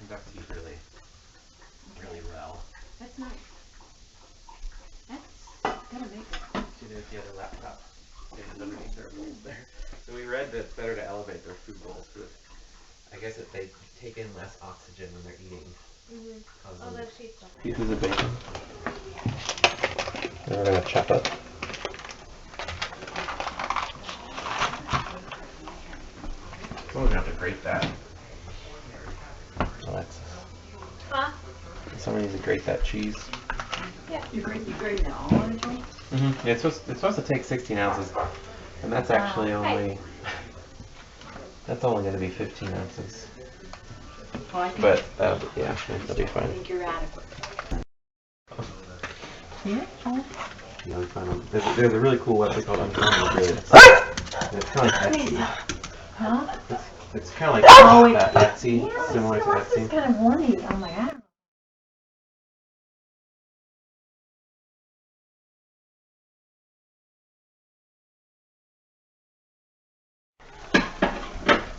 conducts heat really, really well. That's nice. That's gotta make it. See, there's the other laptop stands underneath their bowls there. So we read that it's better to elevate their food bowls because I guess if they take in less oxygen when they're eating. Oh, those sheets are Pieces of bacon. And we're gonna chop up. Someone's gonna have to grate that. Alexis. Huh? Someone needs to grate that cheese. Yeah. You grate it all on it? Mm-hmm. Yeah, it's supposed to take 16 ounces, and that's actually only that's only going to be 15 ounces. Oh, I think but yeah, that'll be fine. I think you're adequate. Yeah. Yeah, we found them. There's a really cool website called It's kind of like Etsy. Huh? It's kind of like Etsy, yeah, similar to Etsy. It's kind of warning. I'm like, I don't know.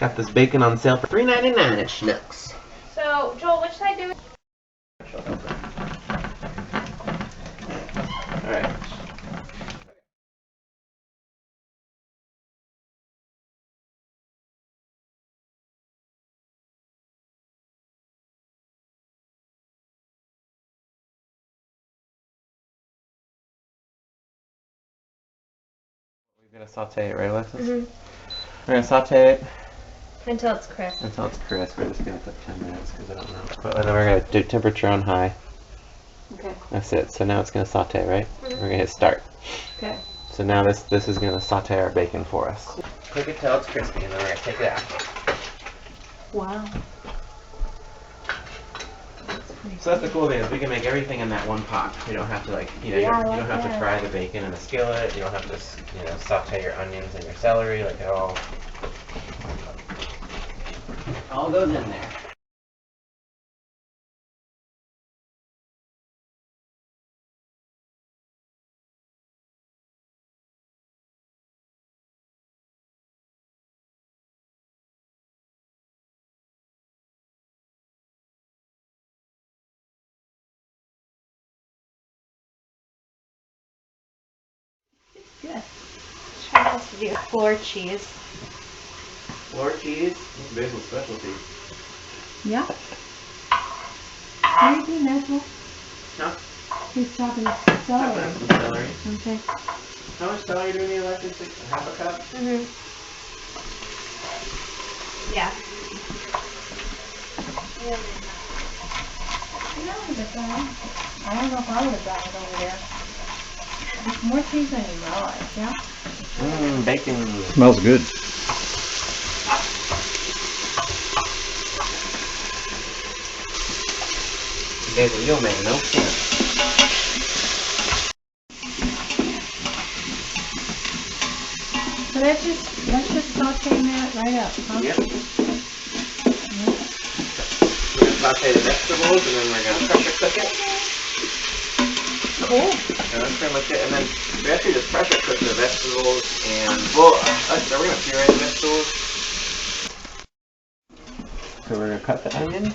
Got this bacon on sale for $3.99 at Schnucks. So, Joel, which side do we? Alright. We're going to saute it, right, Alexis? Mm-hmm. We're going to saute it Until it's crisp. until it's crisp. We're just going to put 10 minutes because I don't know. And then we're going to do temperature on high. Okay. That's it. So now it's going to saute, right? We're going to hit start. Okay. So now this is going to saute our bacon for us. Cook it till it's crispy and then we're going to take it out. Wow. So that's the cool thing is we can make everything in that one pot. You don't have to you don't have to fry the bacon in a skillet. You don't have to, saute your onions and your celery. Like it all goes in there. Good. Try has to do floor cheese. Floor cheese, Basil's specialty. Yeah. Are you doing that, Joel? No. He's chopping Some celery. celery. Okay. How much celery do we need, Alexis? Half a cup? Mm-hmm. Yeah. I don't know if I would have done it over there. It's more cheese than you realize, yeah? Mmm, bacon. Smells good. Basil, you'll make no sense. So let's just saute that right up, huh? Yep. We're going to saute the vegetables and then we're going to pressure cook it. Cool. And that's pretty much it. And then we actually just pressure cook the vegetables and, well, are we going to puree the vegetables? So we're going to cut the onion in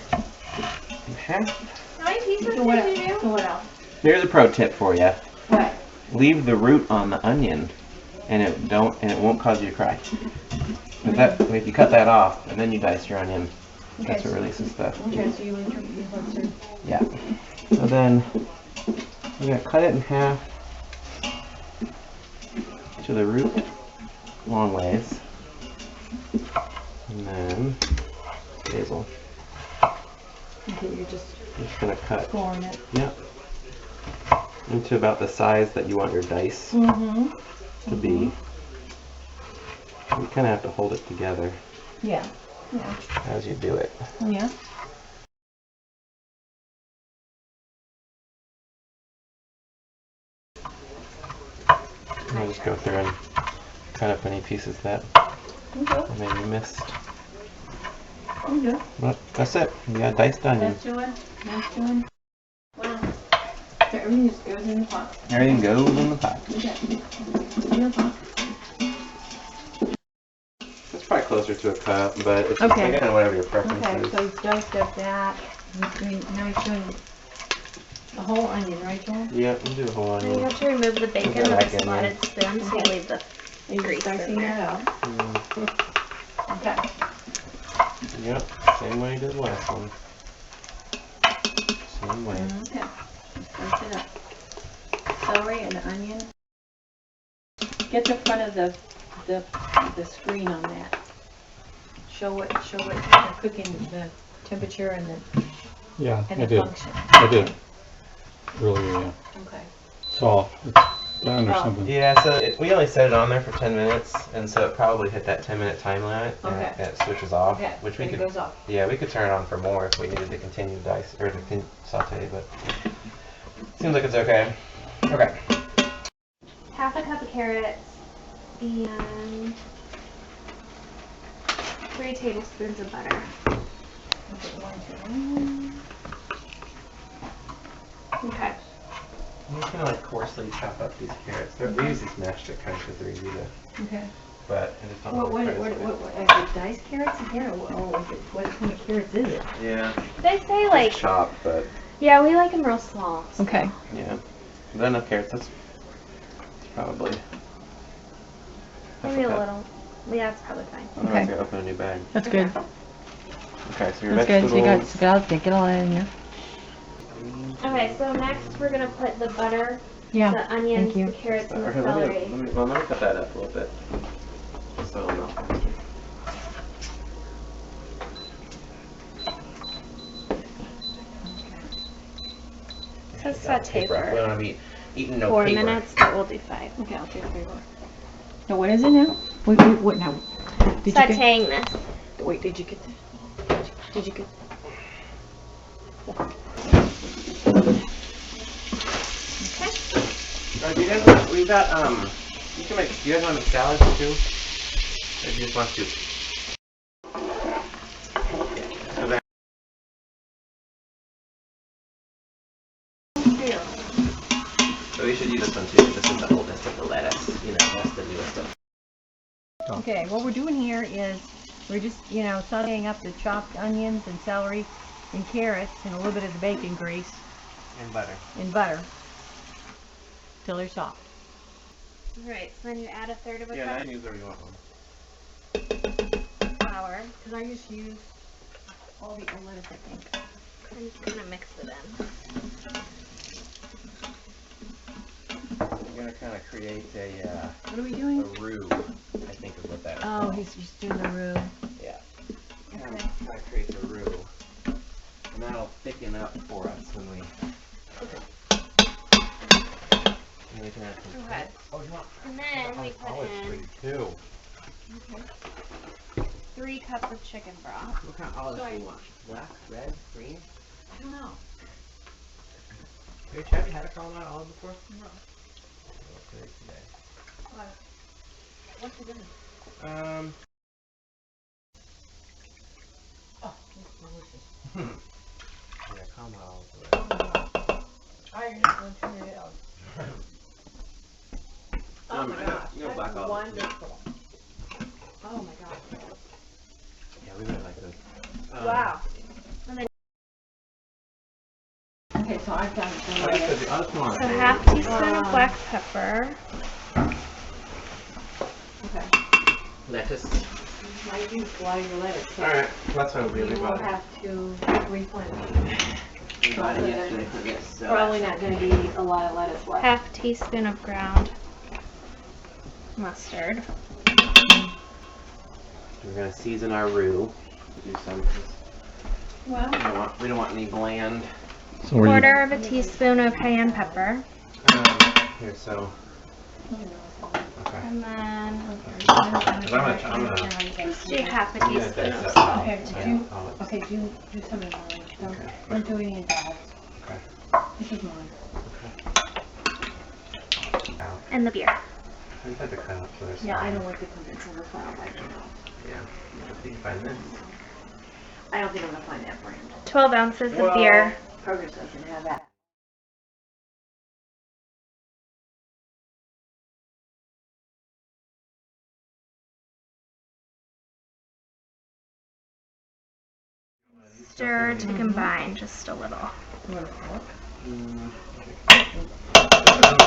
half. How many pieces did you do? So what else? Here's a pro tip for you. What? Leave the root on the onion and it won't cause you to cry. But if you cut that off and then you dice your onion, Okay, that's what releases stuff. Okay, so you interpret what's your... Yeah. So then we're going to cut it in half to the root long ways. And then basil. Okay, you're just going to cut pouring it. into about the size that you want your dice to be. You kind of have to hold it together Yeah. Yeah. as you do it. Yeah. And I'll just go through and cut up any pieces that I maybe missed. Okay. But that's it. You got diced onion. That's doing. Wow. So everything just goes in the pot. Everything goes in the pot. Okay. In the pot. That's probably closer to a cup, but it's Okay. again whatever your preference Okay, is. so he's diced up that. Now he's doing a whole onion, right, Joel? Yeah, you do a whole Now you onion. have to remove the bacon with back a in slotted spoon, so you Okay. leave the He's grease dicing in there. that up. Okay. Yep, same way you did the last one. Same way. Okay. Dice it up. Celery and onion. Get the front of the screen on that. Show what you're cooking, the temperature and the Yeah, and I the did. function. I did. Earlier, yeah. Okay. It's off. It's done or Oh. something. Yeah, so we only set it on there for 10 minutes, and so it probably hit that 10-minute time limit, Okay. and it switches off. Okay. Which we And it could, goes off. yeah, we could turn it on for more if we needed to continue dice or to saute, but seems like it's okay. Okay. Half a cup of carrots and 3 tablespoons of butter. Okay. I'm just gonna like coarsely chop up these carrots. We use these matchstick kinds because they're easy to. Okay. But I just don't What know. are the diced carrots in here? Or is it, what kind of carrots is it? Yeah. They say like, Chopped, but yeah, we like them real small. So. Okay. yeah. Is that enough carrots? That's probably. Maybe a little. Yeah, it's probably fine. Otherwise, I gotta open a new bag. That's good. Okay, so your That's good. So you vegetables. get all that in here. Okay, so next we're gonna put the butter, Yeah. the onions, Thank you. the carrots, and the Okay, celery. let me cut that up a little bit. Just so it'll melt. It says saute We for don't want to be eating no 4 paper. minutes, but we'll do 5. Okay, I'll take a paper. No, what is it now? Wait, what now? Did you get, Sauteing this. wait, did you get the, did you get? Do you guys want, we've got, you can make, do you guys want to make salads too? Or do you just want soup? So we should use this one too. This is the oldest of the lettuce. You know, that's the newest of. Okay, what we're doing here is we're just, sauteing up the chopped onions and celery and carrots and a little bit of the bacon grease And butter. in butter till they're soft. Alright, so then you add 1/3 of a Yeah, cup I can use whatever you want one. of flour Because I just use all the old lettuce, I think. and just kind of mix it in. You're gonna kind of create a What are we doing? roux. I think is what that is. Oh, called. he's just doing the roux. Yeah. Kind Okay. of create the roux, and that'll thicken up for us when we. And we can add some. Okay. Oh, you want? And then we put olives for in you too. 3 cups of chicken broth. What kind of olives do you want? Black, red, green? I don't know. Have you had a caramel olive before? No. Today. What's it in? Oh, it's delicious. Yeah, caramel olives. I am not going to turn it out. Oh my gosh, You know black that's olives. wonderful. Oh my gosh. Yeah, we really like those. Wow. Okay, so I've got I'll just put 'em on So a half table. teaspoon of black pepper. Okay. Lettuce. I use slice of lettuce. so Alright, that's what we You really will want. have to replenish. We bought it yesterday for this. So Probably not going to be a lot of lettuce left. Half teaspoon of ground mustard. we're gonna season our roux. Do some. 'Cause Well, we don't want any bland. So are you, 1/4 of a teaspoon of cayenne pepper. Here, so. Okay. And then I'm gonna. just do half a I'm gonna teaspoon dice of that salt. out. okay, Yeah, olives. do some of mine. Okay. Don't do any of that. Okay. This is mine. Ow. And the beer. I just had to cut up so there's. Yeah, I don't want the conventional file right now. Yeah. If you can find this. I don't think I'm going to find that brand. 12 ounces of beer. Kroger's doesn't have that. stir to combine just a little. You want to look?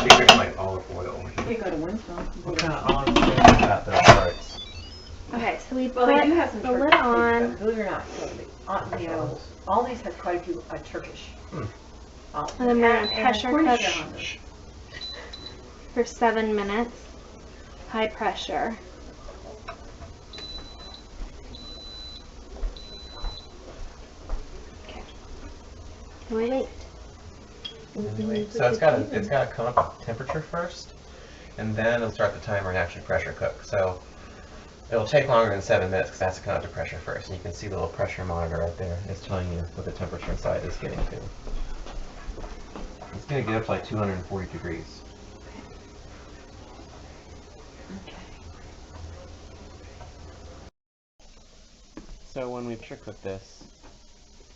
Bigger than like olive oil. You go to Winslow. What kind of olive oil is that, those parts? Okay, so we Well, put they do have some the Turkish lid things, on. but believe it or not, you know, all these have quite a few Turkish. And then we're gonna pressure Cornish cook on them. for 7 minutes. High pressure. Okay. Wait. Anyway, so it's got to come up to temperature first, and then it'll start the timer and actually pressure cook. So it'll take longer than 7 minutes because it has to come up to pressure first. And you can see the little pressure monitor right there. It's telling you what the temperature inside is getting to. It's going to get up to like 240 degrees. Okay. So when we pressure cook this,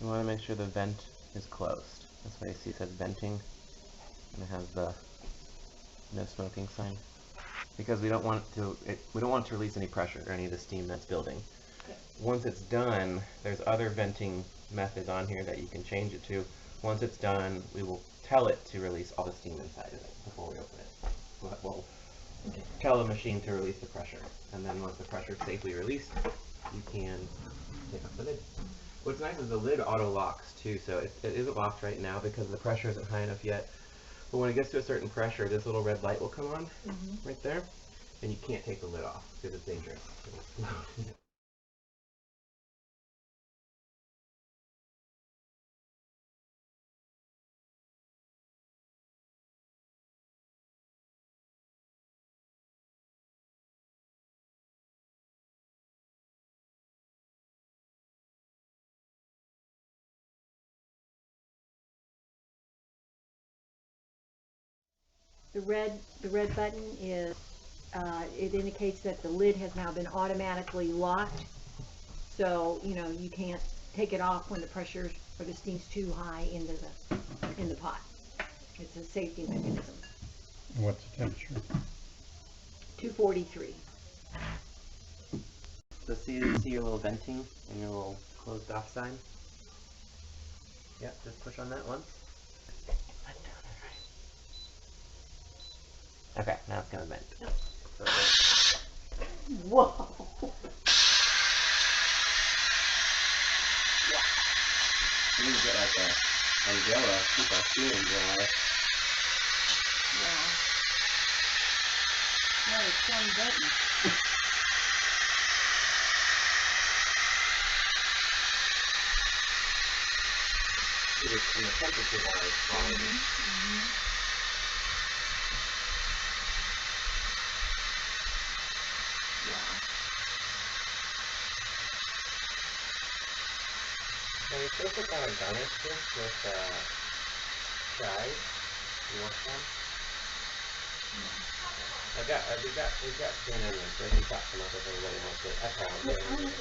you want to make sure the vent is closed. That's why you see it says venting, and it has the no smoking sign. Because we don't want to release any pressure or any of the steam that's building. Okay. Once it's done, there's other venting methods on here that you can change it to. Once it's done, we will tell it to release all the steam inside of it before we open it. We'll tell the machine to release the pressure, and then once the pressure is safely released, you can pick up the lid. What's nice is the lid auto locks too, so it isn't locked right now because the pressure isn't high enough yet. But when it gets to a certain pressure, this little red light will come on right there, and you can't take the lid off because it's dangerous. The red button is, it indicates that the lid has now been automatically locked. So, you know, you can't take it off when the pressure or the steam's too high in the pot. It's a safety mechanism. What's the temperature? 243. So see your little venting and your little closed off sign? Yep, just push on that once. Okay, now it's gonna vent. So Whoa! you need to get like a umbrella, keep our steam dry. Wow. No, it's one button. And the temperature bar is fine. Now you're supposed to kind of garnish this with chives. You want some? We've got spring onions, so I can chop some up if everybody wants it. That's all I'm doing.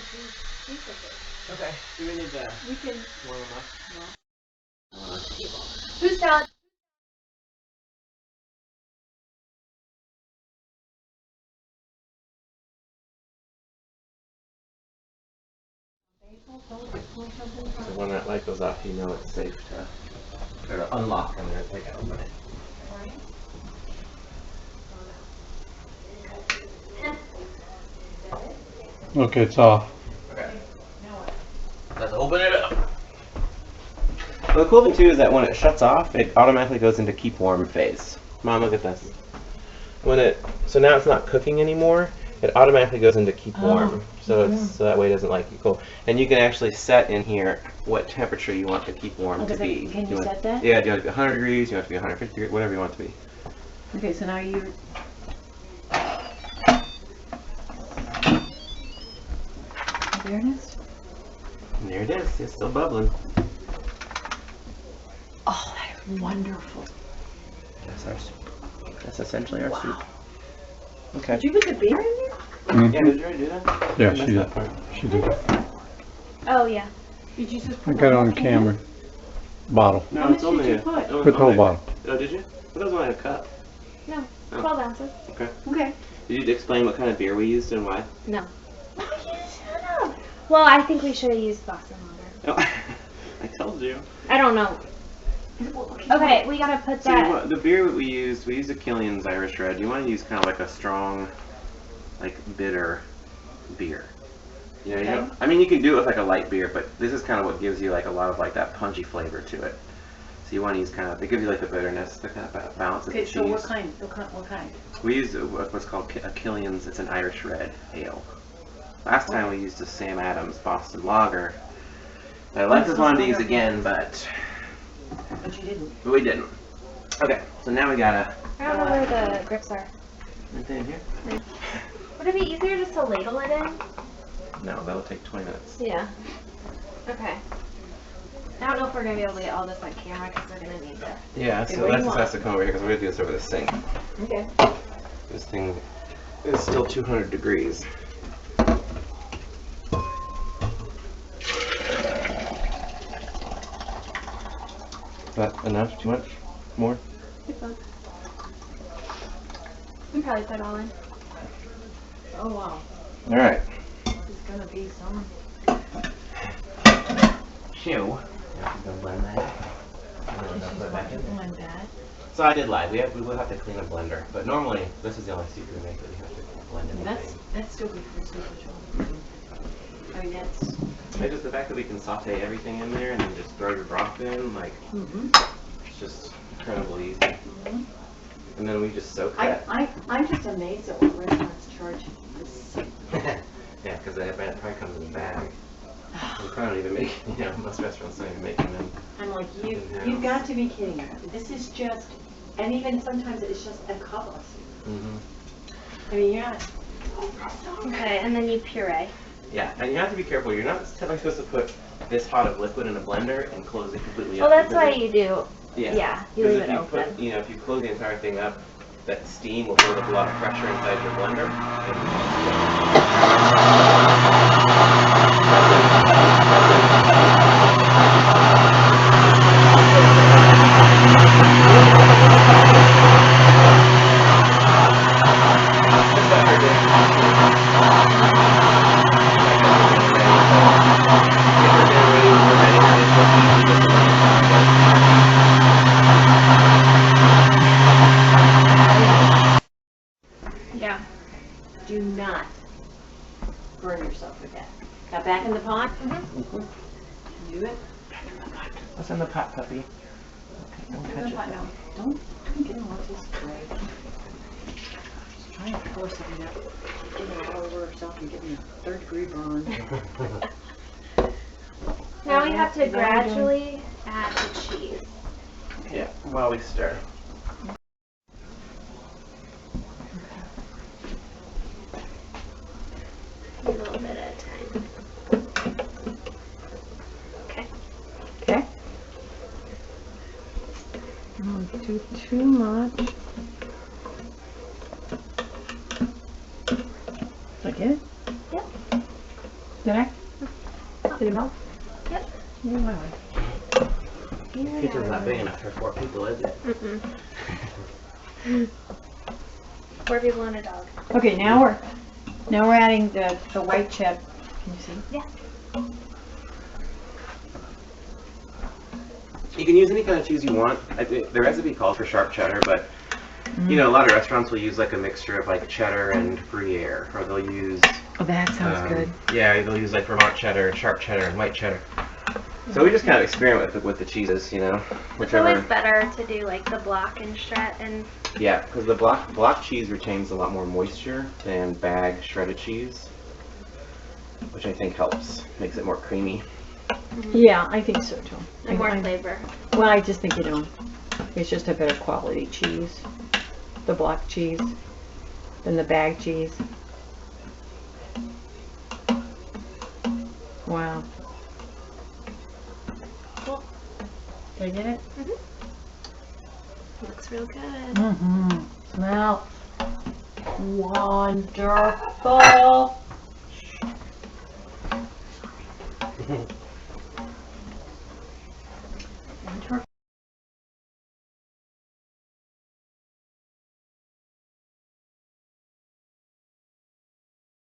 Okay, do we need to We can. warm them up? Who's telling? So when that light goes off, you know it's safe to unlock and then take it open it. Okay, it's off. Okay. Let's open it up. Well, the cool thing too is that when it shuts off, it automatically goes into keep warm phase. Mom, look at this. So now it's not cooking anymore. It automatically goes into keep warm. So that way it doesn't like you cold. And you can actually set in here what temperature you want the keep warm to be. Can you set that? Yeah, do you want it to be 100 degrees? You want it to be 150 degrees? Whatever you want it to be. Okay, so now you. There it is. And there it is. It's still bubbling. Oh, that is wonderful. That's our soup. That's essentially our soup. Okay. Did you put the beer in there? Mhm. Yeah, did you already do that? Yeah, I missed she that did. part. She did. Oh yeah. Did you just I put got it one on can? camera. Bottle. No, How it's much only did you put? it was Put the whole only- bottle. Oh, did you? That was only a cup. No. Oh. 12 ounces. Okay. Okay. Did you explain what kind of beer we used and why? No. Well, I think we should have used Boston Lager. Oh. I told you. I don't know. Okay, we gotta put So that. the beer that we used a Killian's Irish Red. You want to use kind of like a strong, like bitter beer. You know, Okay. I mean, you can do it with like a light beer, but this is kind of what gives you like a lot of like that punchy flavor to it. So you want to use kind of, it gives you like the bitterness, the kind of balance of the Okay, cheese. so what kind? We use what's called a Killian's. It's an Irish Red ale. Last time we used a Sam Adams Boston Lager. I like this one to use again, but But you didn't. we didn't. Okay, so now we gotta. I don't know where the grips are. Anything in here? Would it be easier just to ladle it in? No, that'll take 20 minutes. Yeah. Okay. I don't know if we're gonna be able to get all this on camera because we're gonna need to. Yeah, Okay, so what do you Alexis has to come over here because we're gonna do this over the sink. Okay. This thing is still 200 degrees. Is that enough? Too much? More? We can probably put it all in. Oh, wow. All right. This is gonna be some. Chew. Blend that. Blend that. So I did lie. We will have to clean a blender, but normally this is the only secret we make that we have to blend anything. That's still good for super show. I mean, that's. Just the fact that we can saute everything in there and then just throw your broth in, like it's just incredibly easy. And then we just soak that. I'm just amazed at what restaurants charge this. Yeah, because it probably comes in a bag. We probably don't even make, most restaurants don't even make them in. I'm like, in-house. you've got to be kidding me. This is just, and even sometimes it's just a cup of. I mean, you're not. Okay, and then you puree. Yeah, and you have to be careful. You're not supposed to put this hot of liquid in a blender and close it completely Well, up. that's why you do. Yeah, Yeah, you because leave if it you open. put, if you close the entire thing up, that steam will build up a lot of pressure inside your blender. Yeah. Do not burn yourself with that. Now back in the pot. Do it. What's in the pot, puppy? Okay, don't In touch the it. pot now. Don't get in all this spray. Just try and force it in there. Getting it all over herself and getting a third-degree burn. Now we have to Is that what you're doing? gradually add the cheese. Yeah, while we stir. A little bit at a time. Okay. Okay. Don't do too much. Is that good? Yep. Did I? Did it melt? Yep. Yeah, wow. Kitchen's not big enough for 4 people, is it? Mm-mm. 4 people and a dog. Okay, now we're adding the white cheddar. Can you see? Yeah. You can use any kind of cheese you want. The recipe calls for sharp cheddar, but a lot of restaurants will use like a mixture of like cheddar and Gruyere, or they'll use. Oh, that sounds good. Yeah, they'll use like Vermont cheddar, sharp cheddar, and white cheddar. So we just kind of experiment with the cheeses, It's always whichever. better to do like the block and shred and Yeah, because the block cheese retains a lot more moisture than bag shredded cheese, which I think helps, makes it more creamy. Yeah, I think so too. and more flavor. Well, I just think, it's just a better quality cheese. The block cheese than the bag cheese. Wow. Cool. Did I get it? Looks real good. Mm-hmm. Smell wonderful.